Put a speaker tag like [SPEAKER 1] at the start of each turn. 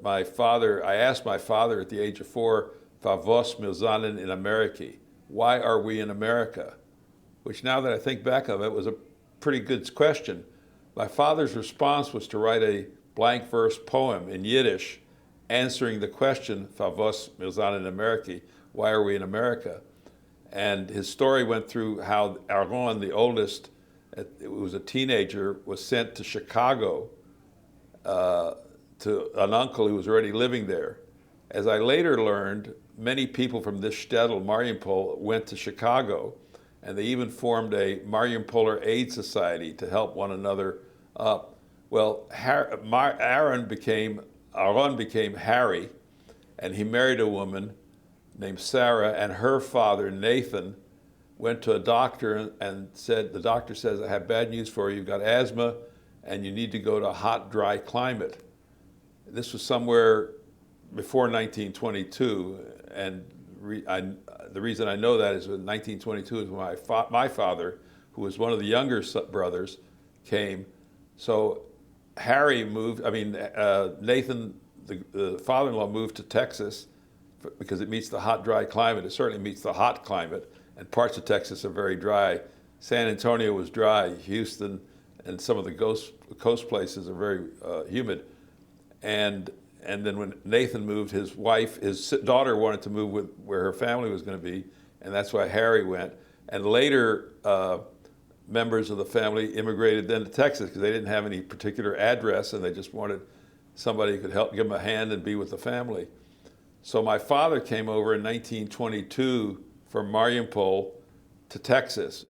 [SPEAKER 1] I asked my father at the age of 4, "Favos milzanen in America?" Why are we in America? Which, now that I think back of it, was a pretty good question. My father's response was to write a blank verse poem in Yiddish answering the question, "Favos milzanen in America?" Why are we in America? And his story went through how Aaron, the oldest, who was a teenager, was sent to Chicago to an uncle who was already living there. As I later learned, many people from this shtetl, Mariampol, went to Chicago, and they even formed a Mariampoler Aid Society to help one another up. Well, Aaron became Harry, and he married a woman named Sarah, and her father, Nathan, went to a doctor and said, the doctor says, "I have bad news for you. You've got asthma, and you need to go to a hot, dry climate." This was somewhere before 1922, and the reason I know that is in 1922 is when my father, who was one of the younger brothers, came. So Harry moved, Nathan, the father-in-law, moved to Texas because it meets the hot, dry climate. It certainly meets the hot climate, and parts of Texas are very dry. San Antonio was dry. Houston and some of the coast places are very humid. And then when Nathan moved, his daughter wanted to move where her family was going to be, and that's why Harry went. And later, members of the family immigrated then to Texas because they didn't have any particular address, and they just wanted somebody who could help give them a hand and be with the family. So my father came over in 1922 from Mariampol to Texas.